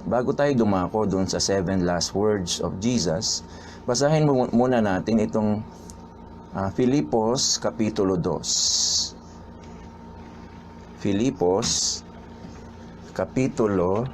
bago tayo dumako doon sa 7 last words of Jesus, basahin muna natin itong Filipos Kapitulo 2. Filipos Kapitulo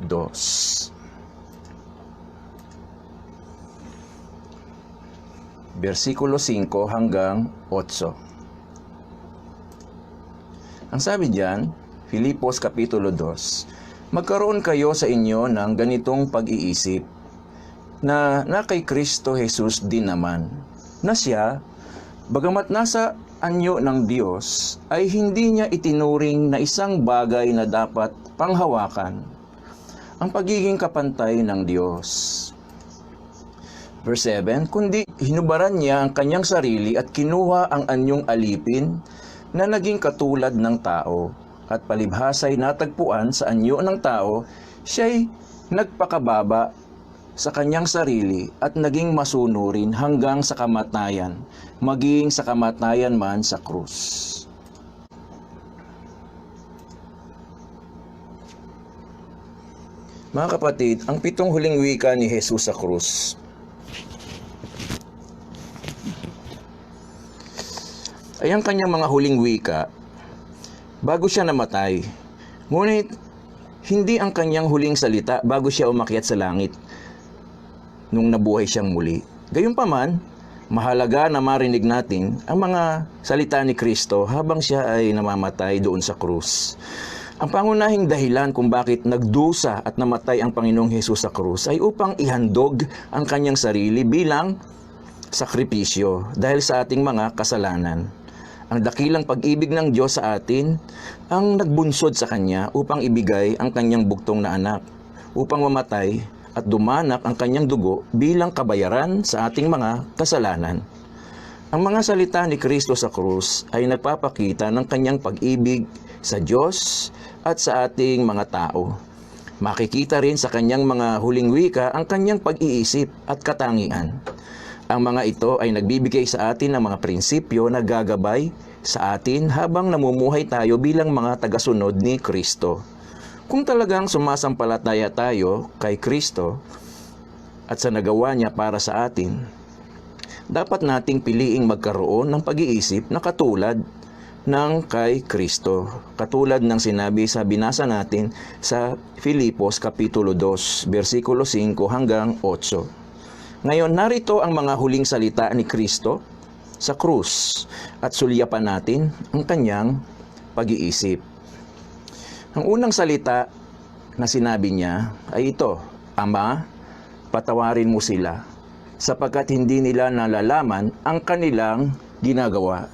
2. Versikulo 5 hanggang 8. Ang sabi diyan, Filipos Kapitulo 2, magkaroon kayo sa inyo ng ganitong pag-iisip, na kay Kristo Jesus din naman, na siya, bagamat nasa anyo ng Diyos, ay hindi niya itinuring na isang bagay na dapat panghawakan ang pagiging kapantay ng Diyos. Verse 7, kundi hinubaran niya ang kanyang sarili at kinuha ang anyong alipin na naging katulad ng tao, at palibhasa'y natagpuan sa anyo ng tao, siya'y nagpakababa sa kanyang sarili at naging masunurin hanggang sa kamatayan, maging sa kamatayan man sa krus. Mga kapatid, ang 7 huling wika ni Jesus sa krus ay ang kanyang mga huling wika bago siya namatay. Ngunit hindi ang kanyang huling salita bago siya umakyat sa langit nung nabuhay siyang muli. Gayunpaman, mahalaga na marinig natin ang mga salita ni Kristo habang siya ay namamatay doon sa krus. Ang pangunahing dahilan kung bakit nagdusa at namatay ang Panginoong Hesus sa krus ay upang ihandog ang kanyang sarili bilang sakripisyo dahil sa ating mga kasalanan. Ang dakilang pag-ibig ng Diyos sa atin ang nagbunsod sa Kanya upang ibigay ang Kanyang buktong na anak, upang mamatay at dumanak ang Kanyang dugo bilang kabayaran sa ating mga kasalanan. Ang mga salita ni Kristo sa krus ay nagpapakita ng Kanyang pag-ibig sa Diyos at sa ating mga tao. Makikita rin sa Kanyang mga huling wika ang Kanyang pag-iisip at katangian. Ang mga ito ay nagbibigay sa atin ng mga prinsipyo na gagabay sa atin habang namumuhay tayo bilang mga tagasunod ni Kristo. Kung talagang sumasampalataya tayo kay Kristo at sa nagawa niya para sa atin, dapat nating piliing magkaroon ng pag-iisip na katulad ng kay Kristo. Katulad ng sinabi sa binasa natin sa Filipos Kapitulo 2, versikulo 5 hanggang 8. Ngayon, narito ang mga huling salita ni Kristo sa krus at sulyapan natin ang kanyang pag-iisip. Ang unang salita na sinabi niya ay ito, Ama, patawarin mo sila, sapagkat hindi nila nalalaman ang kanilang ginagawa.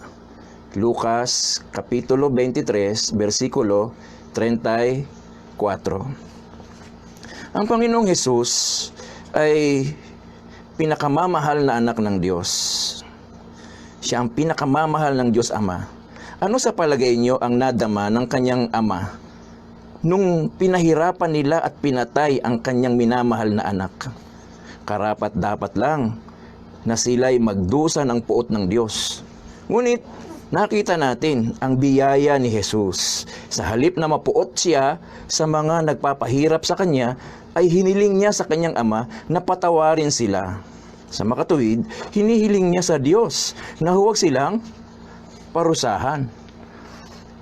Lucas, Kapitulo 23, versikulo 34. Ang Panginoong Hesus ay pinakamamahal na anak ng Diyos. Siya ang pinakamamahal ng Diyos Ama. Ano sa palagay niyo ang nadama ng kanyang ama nung pinahirapan nila at pinatay ang kanyang minamahal na anak? Karapat dapat lang na sila'y magdusa ng puot ng Diyos. Ngunit nakita natin ang biyaya ni Jesus. Sa halip na mapuot siya sa mga nagpapahirap sa kanya, ay hiniling niya sa kanyang ama na patawarin sila. Sa makatuwid, hinihiling niya sa Diyos na huwag silang parusahan.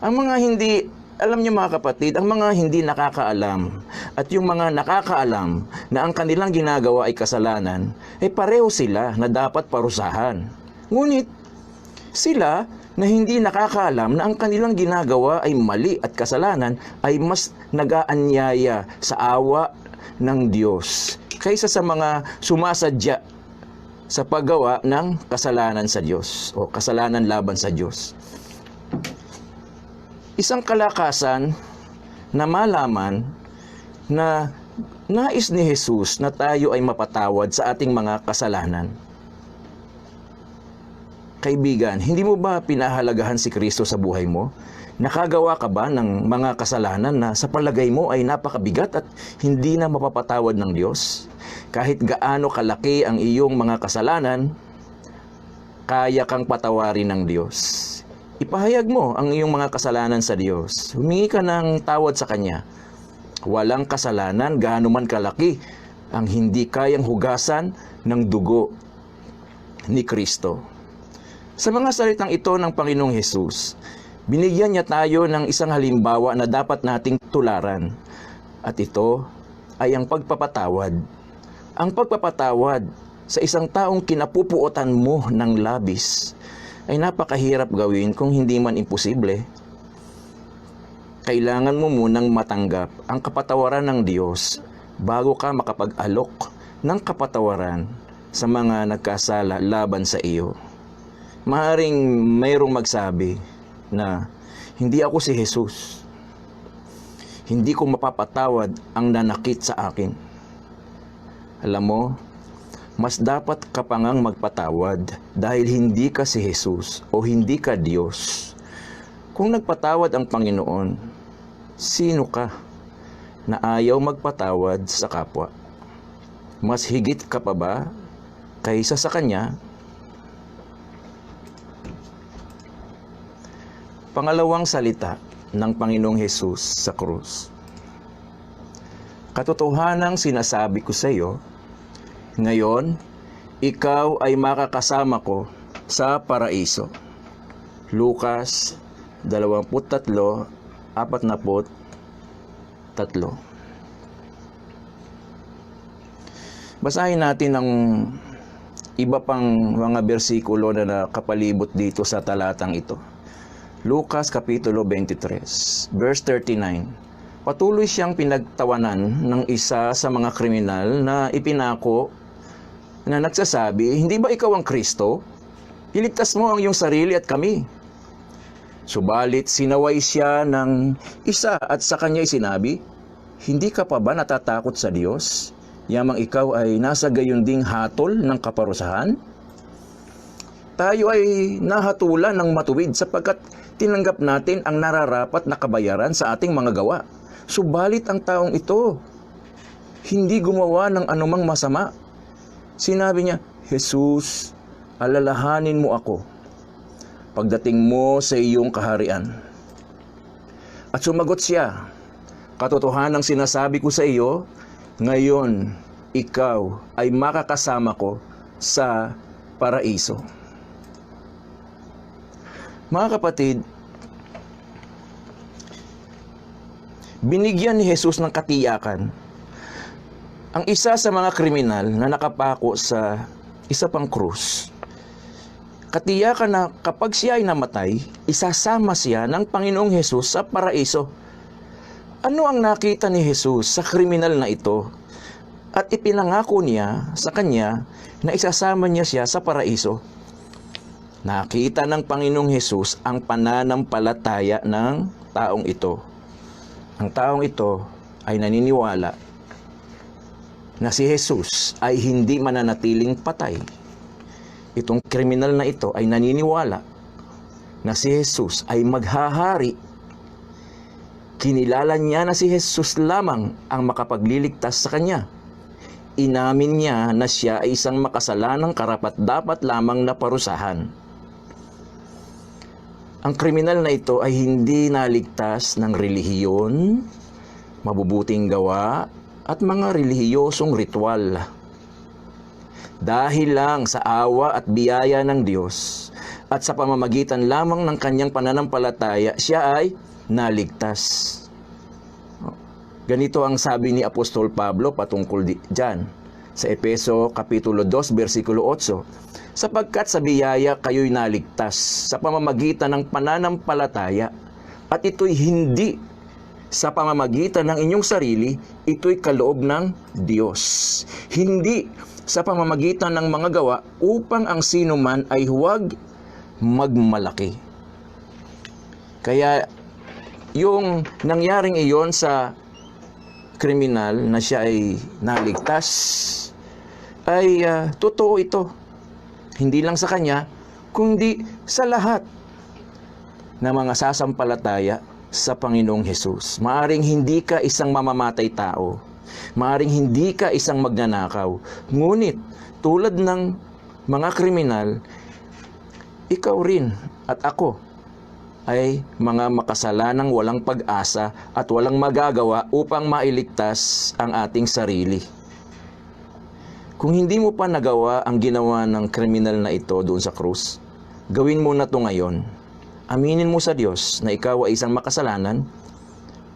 Ang mga hindi, alam niyo mga kapatid, ang mga hindi nakakaalam at yung mga nakakaalam na ang kanilang ginagawa ay kasalanan, ay pareho sila na dapat parusahan. Ngunit sila na hindi nakakaalam na ang kanilang ginagawa ay mali at kasalanan ay mas nag-aanyaya sa awa ng Diyos kaysa sa mga sumasadya sa paggawa ng kasalanan sa Diyos o kasalanan laban sa Diyos. Isang kalakasan na malaman na nais ni Jesus na tayo ay mapatawad sa ating mga kasalanan. Kaibigan, hindi mo ba pinahalagahan si Kristo sa buhay mo? Nakagawa ka ba ng mga kasalanan na sa palagay mo ay napakabigat at hindi na mapapatawad ng Diyos? Kahit gaano kalaki ang iyong mga kasalanan, kaya kang patawarin ng Diyos. Ipahayag mo ang iyong mga kasalanan sa Diyos. Humingi ka ng tawad sa Kanya. walang kasalanan, gaano man kalaki ang hindi kayang hugasan ng dugo ni Kristo. Sa mga salitang ito ng Panginoong Hesus, binigyan niya tayo ng isang halimbawa na dapat nating tularan. At ito ay ang pagpapatawad. Ang pagpapatawad sa isang taong kinapupuotan mo ng labis ay napakahirap gawin kung hindi man imposible. Kailangan mo munang matanggap ang kapatawaran ng Diyos bago ka makapag-alok ng kapatawaran sa mga nagkasala laban sa iyo. Maaaring mayroong magsabi na hindi ako si Jesus. Hindi ko mapapatawad ang nanakit sa akin. Alam mo, mas dapat ka pa ngang magpatawad dahil hindi ka si Jesus o hindi ka Diyos. Kung nagpatawad ang Panginoon, sino ka na ayaw magpatawad sa kapwa? Mas higit ka pa ba kaysa sa Kanya? Pangalawang salita ng Panginoong Hesus sa krus. Katotohanang sinasabi ko sa iyo, ngayon, ikaw ay makakasama ko sa paraiso. Lucas 23:43. Basahin natin ang iba pang mga bersikulo na nakapalibot dito sa talatang ito. Lucas Kapitulo 23, verse 39. Patuloy siyang pinagtawanan ng isa sa mga kriminal na ipinako na nagsasabi, hindi ba ikaw ang Kristo? Iligtas mo ang iyong sarili at kami. Subalit sinaway siya ng isa at sa kanya'y sinabi, hindi ka pa ba natatakot sa Diyos? Yamang ikaw ay nasa gayon ding hatol ng kaparusahan? Tayo ay nahatulan ng matuwid sapagkat tinanggap natin ang nararapat na kabayaran sa ating mga gawa. Subalit ang taong ito, hindi gumawa ng anumang masama. Sinabi niya, Jesus, alalahanin mo ako pagdating mo sa iyong kaharian. At sumagot siya, katotohanang sinasabi ko sa iyo, ngayon ikaw ay makakasama ko sa paraiso. Mga kapatid, binigyan ni Jesus ng katiyakan ang isa sa mga kriminal na nakapako sa isa pang krus. Katiyakan na kapag siya ay namatay, isasama siya ng Panginoong Jesus sa paraiso. Ano ang nakita ni Jesus sa kriminal na ito? At ipinangako niya sa kanya na isasama niya siya sa paraiso. Nakita ng Panginoong Hesus ang pananampalataya ng taong ito. Ang taong ito ay naniniwala na si Jesus ay hindi mananatiling patay. Itong kriminal na ito ay naniniwala na si Jesus ay maghahari. Kinilala niya na si Jesus lamang ang makapagliligtas sa kanya. Inamin niya na siya ay isang makasalanang karapat-dapat lamang na parusahan. Ang kriminal na ito ay hindi naligtas ng relihiyon, mabubuting gawa, at mga relihiyosong ritual. Dahil lang sa awa at biyaya ng Diyos at sa pamamagitan lamang ng kanyang pananampalataya, siya ay naligtas. Ganito ang sabi ni Apostol Pablo patungkol diyan sa Efeso Kapitulo 2, versikulo 8. Sapagkat sa biyaya kayo'y naligtas sa pamamagitan ng pananampalataya, at ito'y hindi sa pamamagitan ng inyong sarili, ito'y kaloob ng Diyos. Hindi sa pamamagitan ng mga gawa upang ang sino man ay huwag magmalaki. Kaya yung nangyaring iyon sa kriminal na siya ay naligtas, ay totoo ito. Hindi lang sa kanya, kundi sa lahat na mga sasampalataya sa Panginoong Hesus. Maaring hindi ka isang mamamatay tao. Maaring hindi ka isang magnanakaw. Ngunit, tulad ng mga kriminal, ikaw rin at ako ay mga makasalanang walang pag-asa at walang magagawa upang mailigtas ang ating sarili. Kung hindi mo pa nagawa ang ginawa ng kriminal na ito doon sa krus, gawin mo na ito ngayon. Aminin mo sa Diyos na ikaw ay isang makasalanan,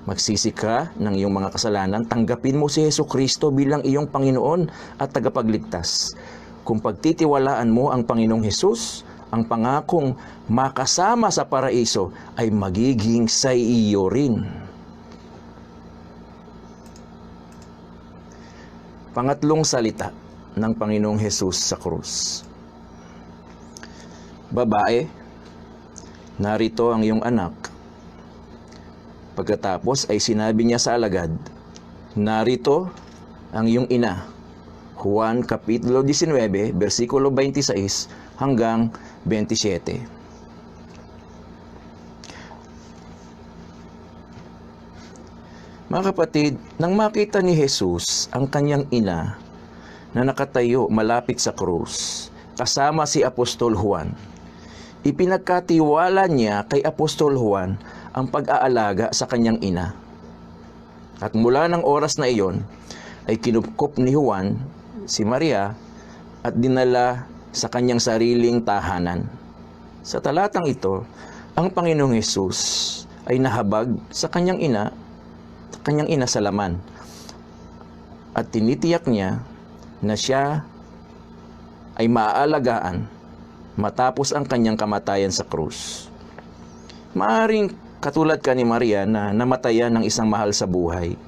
magsisi ka ng iyong mga kasalanan, tanggapin mo si Jesucristo bilang iyong Panginoon at tagapagligtas. Kung pagtitiwalaan mo ang Panginoong Hesus, ang pangakong makasama sa paraiso ay magiging sa iyo rin. Pangatlong salita ng Panginoong Hesus sa krus. Babae, narito ang iyong anak. Pagkatapos ay sinabi niya sa alagad, narito ang iyong ina. Juan Kapitulo 19, versikulo 26 hanggang 27. Mga kapatid, nang makita ni Jesus ang kanyang ina na nakatayo malapit sa krus, kasama si Apostol Juan, ipinagkatiwala niya kay Apostol Juan ang pag-aalaga sa kanyang ina. At mula ng oras na iyon, ay kinupkop ni Juan si Maria at dinala sa kanyang sariling tahanan. Sa talatang ito, ang Panginoong Hesus ay nahabag sa kanyang ina sa laman. At tinitiyak niya na siya ay maaalagaan matapos ang kanyang kamatayan sa krus. Maaring katulad ka ni Maria na namatayan ng isang mahal sa buhay.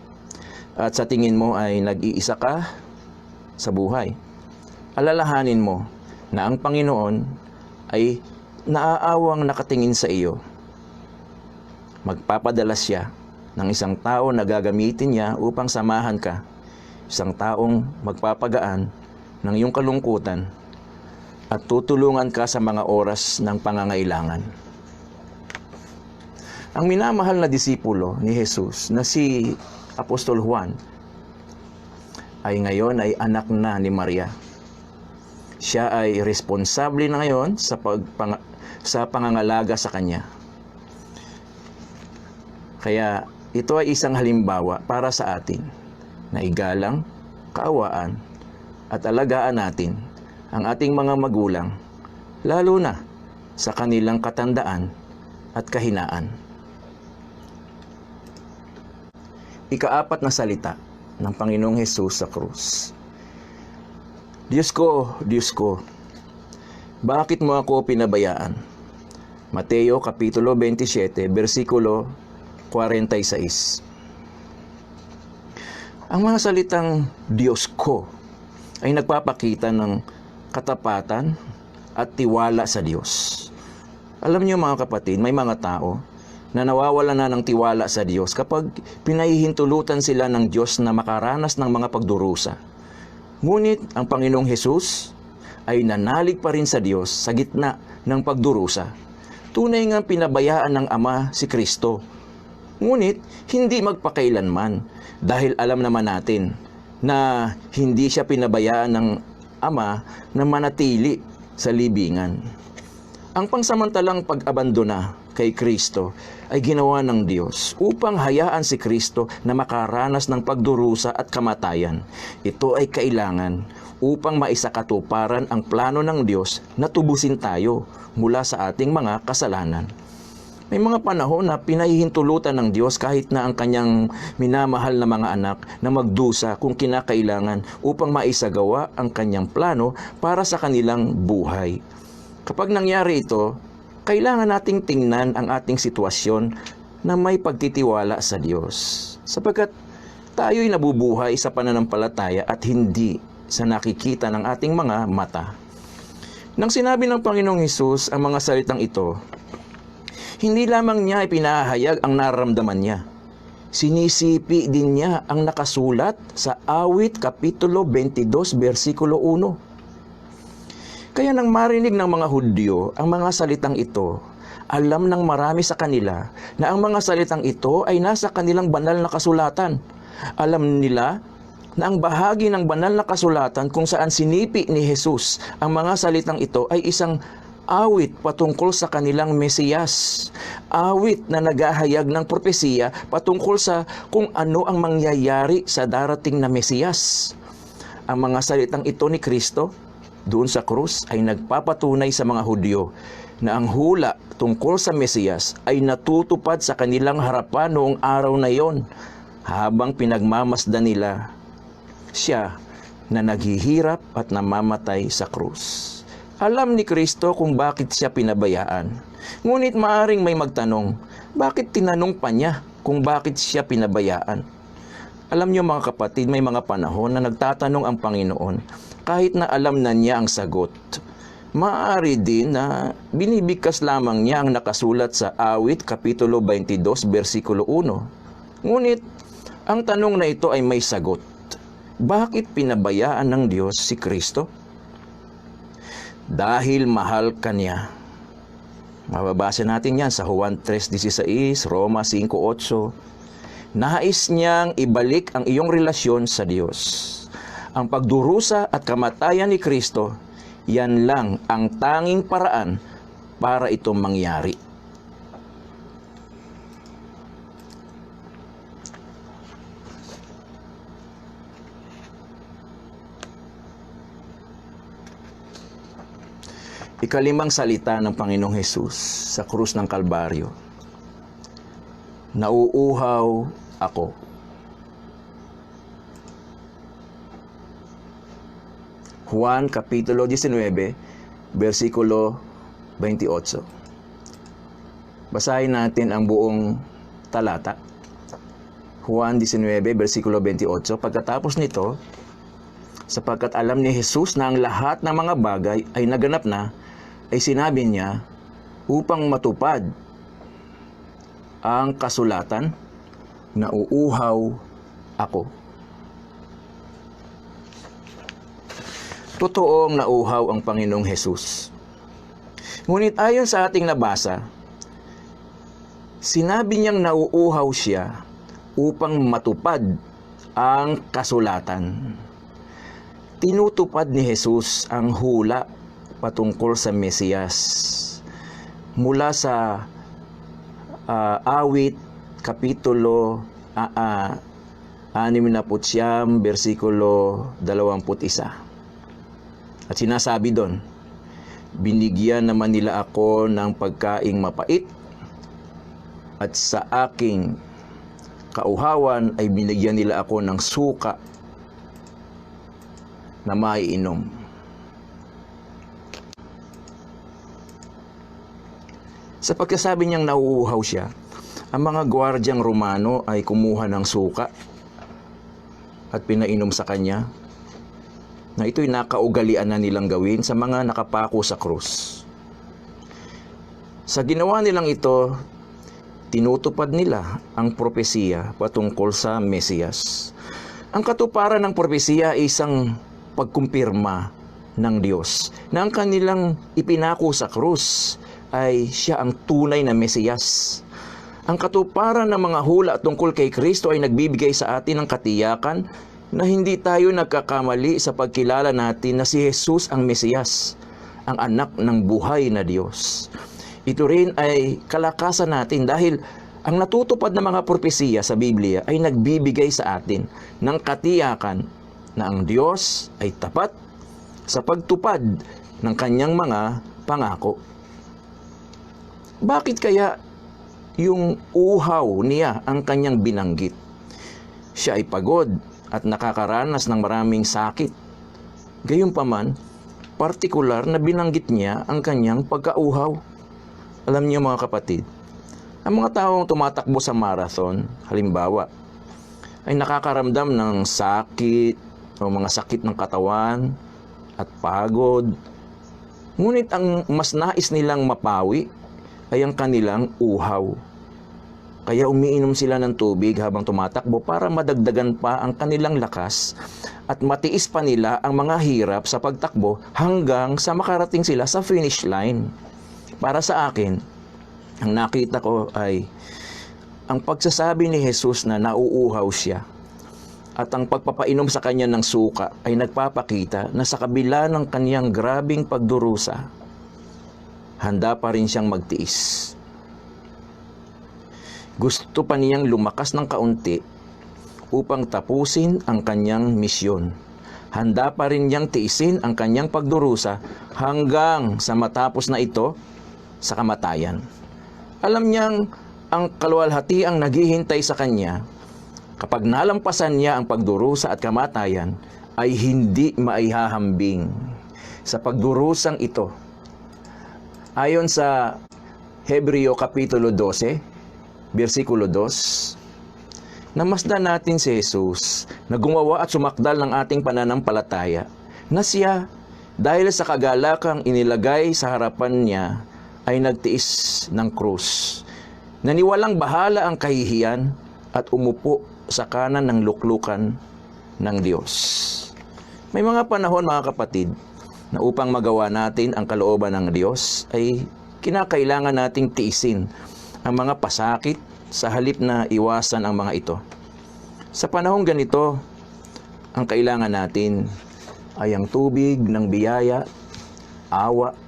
At sa tingin mo ay nag-iisa ka sa buhay. Alalahanin mo na ang Panginoon ay naaawang nakatingin sa iyo. Magpapadala siya ng isang tao na gagamitin niya upang samahan ka. Isang taong magpapagaan ng iyong kalungkutan at tutulungan ka sa mga oras ng pangangailangan. Ang minamahal na disipulo ni Jesus na si Apostol Juan ay ngayon ay anak na ni Maria. Siya ay responsable na ngayon sa pangangalaga sa kanya. Kaya ito ay isang halimbawa para sa atin na igalang, kaawaan at alagaan natin ang ating mga magulang, lalo na sa kanilang katandaan at kahinaan. Ikaapat na salita ng Panginoong Hesus sa krus. Diyos ko, bakit mo ako pinabayaan? Mateo Kapitulo 27, versikulo 46. Ang mga salitang Diyos ko ay nagpapakita ng katapatan at tiwala sa Diyos. Alam niyo mga kapatid, may mga tao na nawawala na ng tiwala sa Diyos kapag pinahihintulutan sila ng Diyos na makaranas ng mga pagdurusa. Ngunit ang Panginoong Hesus ay nanalig pa rin sa Diyos sa gitna ng pagdurusa. Tunay nga pinabayaan ng Ama si Kristo. Ngunit hindi magpakailanman dahil alam naman natin na hindi siya pinabayaan ng Ama na manatili sa libingan. Ang pangsamantalang pag-abandona kay Kristo ay ginawa ng Diyos upang hayaan si Kristo na makaranas ng pagdurusa at kamatayan. Ito ay kailangan upang maisakatuparan ang plano ng Diyos na tubusin tayo mula sa ating mga kasalanan. May mga panahon na pinahihintulutan ng Diyos kahit na ang kanyang minamahal na mga anak na magdusa kung kinakailangan upang maisagawa ang kanyang plano para sa kanilang buhay. Kapag nangyari ito, kailangan nating tingnan ang ating sitwasyon na may pagtitiwala sa Diyos. Sapagkat tayo'y nabubuhay sa pananampalataya at hindi sa nakikita ng ating mga mata. Nang sinabi ng Panginoong Hesus ang mga salitang ito, hindi lamang niya ipinahayag ang nararamdaman niya. Sinisipi din niya ang nakasulat sa Awit Kapitulo 22, versikulo 1. Kaya nang marinig ng mga Hudyo ang mga salitang ito, alam ng marami sa kanila na ang mga salitang ito ay nasa kanilang banal na kasulatan. Alam nila na ang bahagi ng banal na kasulatan kung saan sinipi ni Jesus ang mga salitang ito ay isang awit patungkol sa kanilang Mesiyas, awit na naghahayag ng propesiya patungkol sa kung ano ang mangyayari sa darating na Mesiyas. Ang mga salitang ito ni Kristo doon sa krus ay nagpapatunay sa mga Hudyo na ang hula tungkol sa Mesiyas ay natutupad sa kanilang harapan noong araw na iyon habang pinagmamasdan nila siya na naghihirap at namamatay sa krus. Alam ni Kristo kung bakit siya pinabayaan. Ngunit maaring may magtanong, bakit tinanong pa niya kung bakit siya pinabayaan? Alam niyo mga kapatid, may mga panahon na nagtatanong ang Panginoon kahit na alam na niya ang sagot. Maaari din na binibigkas lamang niya ang nakasulat sa Awit, Kapitulo 22, versikulo 1. Ngunit, ang tanong na ito ay may sagot. Bakit pinabayaan ng Diyos si Kristo? Dahil mahal ka niya. Mababasa natin yan sa Juan 3:16, Roma 5:8. Nais niyang ibalik ang iyong relasyon sa Diyos. Ang pagdurusa at kamatayan ni Kristo, yan lang ang tanging paraan para ito mangyari. Ikalimang salita ng Panginoong Hesus sa krus ng Kalbaryo. Nauuhaw ako. Juan Kapitulo 19, versikulo 28. Basahin natin ang buong talata. Juan 19, versikulo 28. Pagkatapos nito, sapagkat alam ni Jesus na ang lahat ng mga bagay ay naganap na, ay sinabi niya, upang matupad ang kasulatan, nauuhaw ako. Totoong nauuhaw ang Panginoong Hesus. Ngunit ayon sa ating nabasa, sinabi niyang nauuhaw siya upang matupad ang kasulatan. Tinutupad ni Jesus ang hula patungkol sa Mesiyas. Mula sa Awit, Kapitulo 69, versikulo 21. At sinasabi doon, binigyan naman nila ako ng pagkaing mapait at sa aking kauhawan ay binigyan nila ako ng suka na maiinom. Sa pagkasabi niyang nauuhaw siya, ang mga gwardyang Romano ay kumuha ng suka at pinainom sa kanya, na ito'y nakaugalian na nilang gawin sa mga nakapako sa krus. Sa ginawa nilang ito, tinutupad nila ang propesiya patungkol sa Mesiyas. Ang katuparan ng propesiya ay isang pagkumpirma ng Diyos na ang kanilang ipinako sa krus ay siya ang tunay na Mesiyas. Ang katuparan ng mga hula tungkol kay Kristo ay nagbibigay sa atin ng katiyakan na hindi tayo nagkakamali sa pagkilala natin na si Jesus ang Mesiyas, ang anak ng buhay na Diyos. Ito rin ay kalakasan natin dahil ang natutupad na mga propesiya sa Biblia ay nagbibigay sa atin ng katiyakan na ang Diyos ay tapat sa pagtupad ng kanyang mga pangako. Bakit kaya yung uhaw niya ang kanyang binanggit? Siya ay pagod at nakakaranas ng maraming sakit. Gayunpaman, partikular na binanggit niya ang kanyang pagkauhaw. Alam niyo mga kapatid, ang mga taong tumatakbo sa marathon, halimbawa, ay nakakaramdam ng sakit o mga sakit ng katawan at pagod. Ngunit ang mas nais nilang mapawi ay ang kanilang uhaw. Kaya umiinom sila ng tubig habang tumatakbo para madagdagan pa ang kanilang lakas at matiis pa nila ang mga hirap sa pagtakbo hanggang sa makarating sila sa finish line. Para sa akin, ang nakita ko ay ang pagsasabi ni Jesus na nauuhaw siya at ang pagpapainom sa kanya ng suka ay nagpapakita na sa kabila ng kanyang grabing pagdurusa, handa pa rin siyang magtiis. Gusto pa niyang lumakas ng kaunti upang tapusin ang kanyang misyon. Handa pa rin niyang tiisin ang kanyang pagdurusa hanggang sa matapos na ito sa kamatayan. Alam niyang ang kaluwalhatiang naghihintay sa kanya kapag nalampasan niya ang pagdurusa at kamatayan ay hindi maihahambing. Sa pagdurusang ito, ayon sa Hebreo Kapitulo 12, versikulo 2, namasdan natin si Jesus na gumawa at sumakdal ng ating pananampalataya na siya, dahil sa kagalakang inilagay sa harapan niya, ay nagtiis ng krus. Naniwalang bahala ang kahihiyan at umupo sa kanan ng luklukan ng Diyos. May mga panahon, mga kapatid, na upang magawa natin ang kalooban ng Diyos ay kinakailangan nating tiisin ang mga pasakit sa halip na iwasan ang mga ito. Sa panahong ganito, ang kailangan natin ay ang tubig ng biyaya, awa,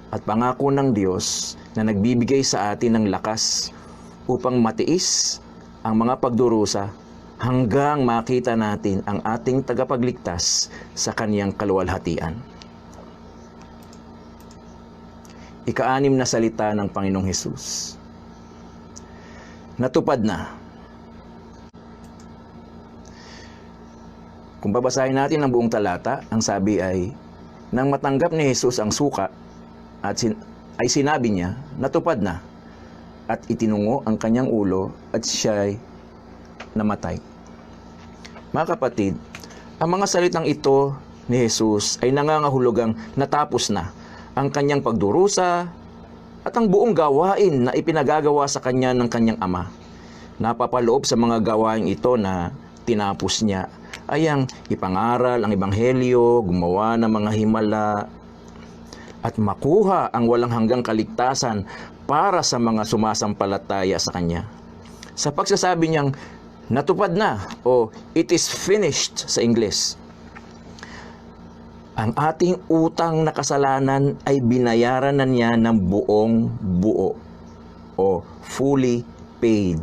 at pangako ng Diyos na nagbibigay sa atin ng lakas upang matiis ang mga pagdurusa hanggang makita natin ang ating tagapagligtas sa kaniyang kaluwalhatian. Ika-6 na salita ng Panginoong Hesus. Natupad na. Kung babasahin natin ang buong talata, ang sabi ay, nang matanggap ni Jesus ang suka, ay sinabi niya, natupad na, at itinungo ang kanyang ulo at siya'y namatay. Mga kapatid, ang mga salitang ito ni Jesus ay nangangahulugang natapos na ang kanyang pagdurusa at ang buong gawain na ipinagagawa sa kanya ng kanyang ama. Napapaloob sa mga gawain ito na tinapos niya ay ang ipangaral ang ebanghelyo, gumawa ng mga himala, at makuha ang walang hanggang kaligtasan para sa mga sumasampalataya sa kanya. Sa pagsasabi niyang natupad na o it is finished sa Ingles, ang ating utang na kasalanan ay binayaran na niya ng buong buo o fully paid,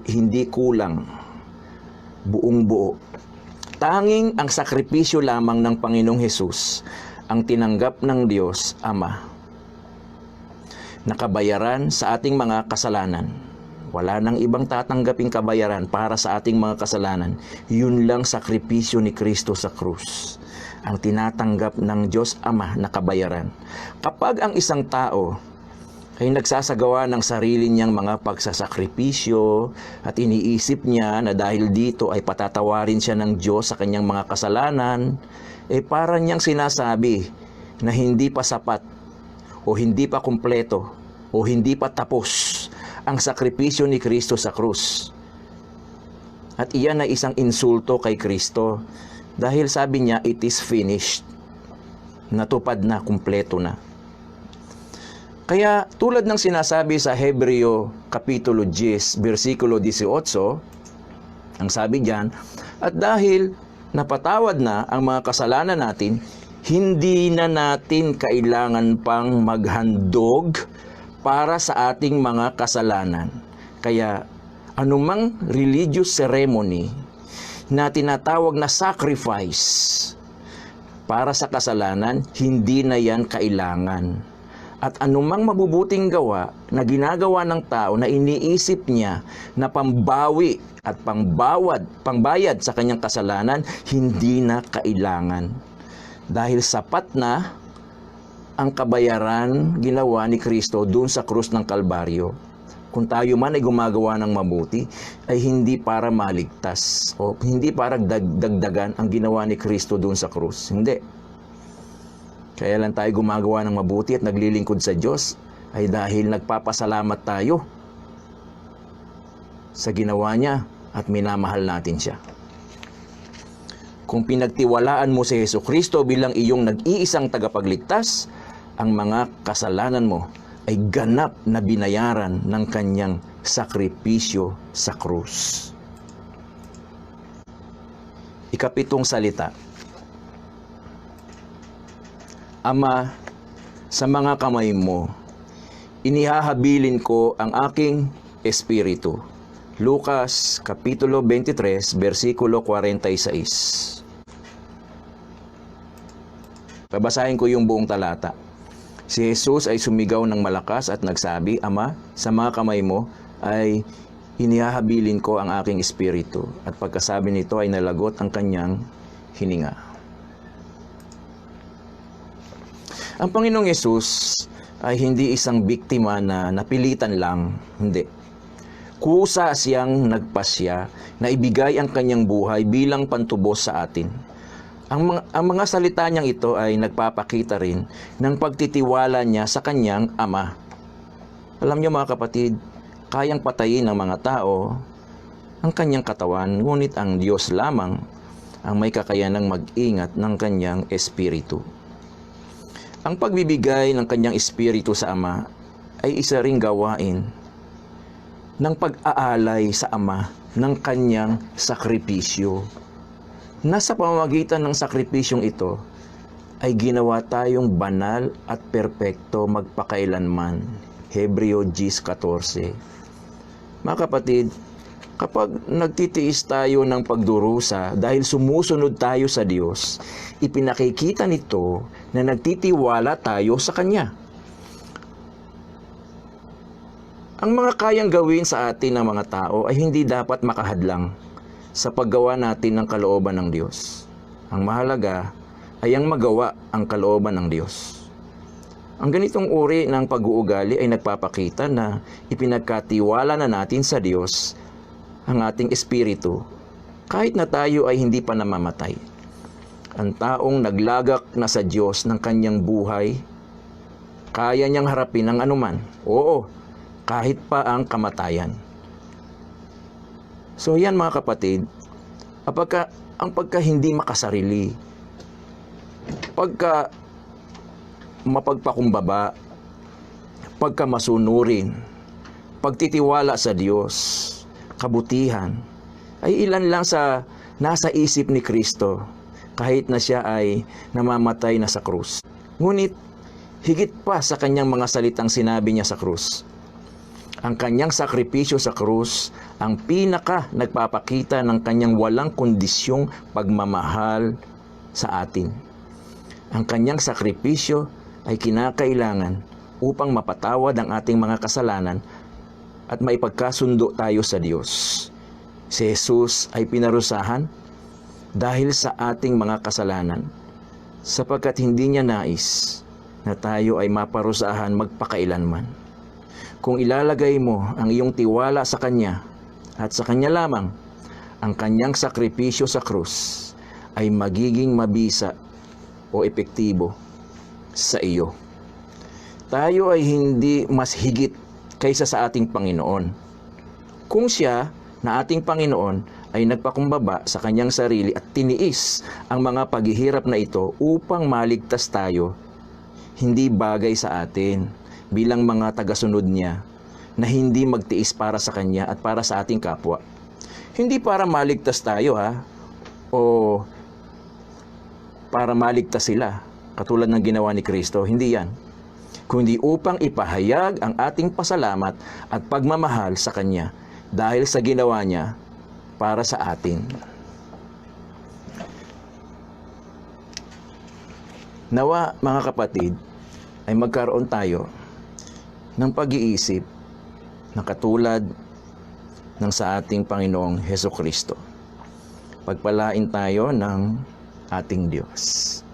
hindi kulang, buong buo. Tanging ang sakripisyo lamang ng Panginoong Hesus ang tinanggap ng Diyos Ama, nakabayaran sa ating mga kasalanan. Wala nang ibang tatanggaping kabayaran para sa ating mga kasalanan. Yun lang sakripisyo ni Kristo sa krus, ang tinatanggap ng Diyos Ama na kabayaran. Kapag ang isang tao ay nagsasagawa ng sarili niyang mga pagsasakripisyo at iniisip niya na dahil dito ay patatawarin siya ng Diyos sa kanyang mga kasalanan, para niyang sinasabi na hindi pa sapat o hindi pa kumpleto o hindi pa tapos ang sakripisyo ni Kristo sa krus. At iyan ay isang insulto kay Kristo dahil sabi niya, it is finished. Natupad na, kumpleto na. Kaya tulad ng sinasabi sa Hebreo Kapitulo 10, versikulo 18, ang sabi diyan, at dahil napatawad na ang mga kasalanan natin, hindi na natin kailangan pang maghandog para sa ating mga kasalanan. Kaya anumang religious ceremony na tinatawag na sacrifice para sa kasalanan, hindi na yan kailangan. At anumang mabubuting gawa na ginagawa ng tao na iniisip niya na pambawi at pangbayad sa kanyang kasalanan, hindi na kailangan. Dahil sapat na ang kabayaran ginawa ni Kristo doon sa krus ng Kalbaryo. Kung tayo man ay gumagawa ng mabuti, ay hindi para maligtas o hindi para dagdagan ang ginawa ni Kristo doon sa krus. Hindi. Kaya lang tayo gumagawa ng mabuti at naglilingkod sa Diyos ay dahil nagpapasalamat tayo sa ginawa niya at minamahal natin siya. Kung pinagtiwalaan mo si Jesucristo bilang iyong nag-iisang tagapagligtas, ang mga kasalanan mo ay ganap na binayaran ng kanyang sakripisyo sa krus. Ika-7 salita. Ama, sa mga kamay mo. Inihahabilin ko ang aking espiritu. Lucas Kapitulo 23, versikulo 46. Babasahin ko yung buong talata. Si Jesus ay sumigaw ng malakas at nagsabi, Ama, sa mga kamay mo ay inihahabilin ko ang aking espiritu. At pagkasabi nito ay nalagot ang kanyang hininga. Ang Panginoong Yesus ay hindi isang biktima na napilitan lang, hindi. Kusa siyang nagpasya na ibigay ang kanyang buhay bilang pantubos sa atin. Ang mga salita niyang ito ay nagpapakita rin ng pagtitiwala niya sa kanyang Ama. Alam niyo mga kapatid, kayang patayin ng mga tao ang kanyang katawan, ngunit ang Diyos lamang ang may kakayanang mag-ingat ng kanyang espiritu. Ang pagbibigay ng kanyang espiritu sa Ama ay isa ring gawain ng pag-aalay sa Ama ng kanyang sakripisyo. Nasa pamamagitan ng sakripisyong ito ay ginawa tayong banal at perpekto magpakailanman. Hebreo 10:14. Mga kapatid, kapag nagtitiis tayo ng pagdurusa dahil sumusunod tayo sa Diyos, ipinakikita nito na nagtitiwala tayo sa Kanya. Ang mga kayang gawin sa atin ng mga tao ay hindi dapat makahadlang sa paggawa natin ng kalooban ng Diyos. Ang mahalaga ay ang magawa ang kalooban ng Diyos. Ang ganitong uri ng pag-uugali ay nagpapakita na ipinagkatiwala na natin sa Diyos ang ating espiritu kahit na tayo ay hindi pa namamatay. Ang taong naglagak na sa Diyos ng kanyang buhay, kaya niyang harapin ang anuman. Oo, kahit pa ang kamatayan. So yan mga kapatid, ang pagka hindi makasarili, pagka mapagpakumbaba, pagka masunurin, pagtitiwala sa Diyos, kabutihan, ay ilan lang sa nasa isip ni Kristo kahit na siya ay namamatay na sa krus. Ngunit higit pa sa kanyang mga salitang sinabi niya sa krus, ang kanyang sakripisyo sa krus ang pinaka nagpapakita ng kanyang walang kondisyong pagmamahal sa atin. Ang kanyang sakripisyo ay kinakailangan upang mapatawad ang ating mga kasalanan at maipagkasundo tayo sa Diyos. Si Jesus ay pinarusahan dahil sa ating mga kasalanan, sapagkat hindi niya nais na tayo ay maparusahan magpakailanman. Kung ilalagay mo ang iyong tiwala sa Kanya at sa Kanya lamang, ang Kanyang sakripisyo sa krus ay magiging mabisa o epektibo sa iyo. Tayo ay hindi mas higit kaysa sa ating Panginoon. Kung siya na ating Panginoon ay nagpakumbaba sa kanyang sarili at tiniis ang mga paghihirap na ito upang maligtas tayo, hindi bagay sa atin bilang mga tagasunod niya na hindi magtiis para sa kanya at para sa ating kapwa. Hindi para maligtas tayo o para maligtas sila, katulad ng ginawa ni Kristo. Hindi yan. Kundi upang ipahayag ang ating pasalamat at pagmamahal sa Kanya dahil sa ginawa Niya para sa atin. Nawa, mga kapatid, ay magkaroon tayo ng pag-iisip na katulad ng sa ating Panginoong Hesukristo. Pagpalain tayo ng ating Diyos.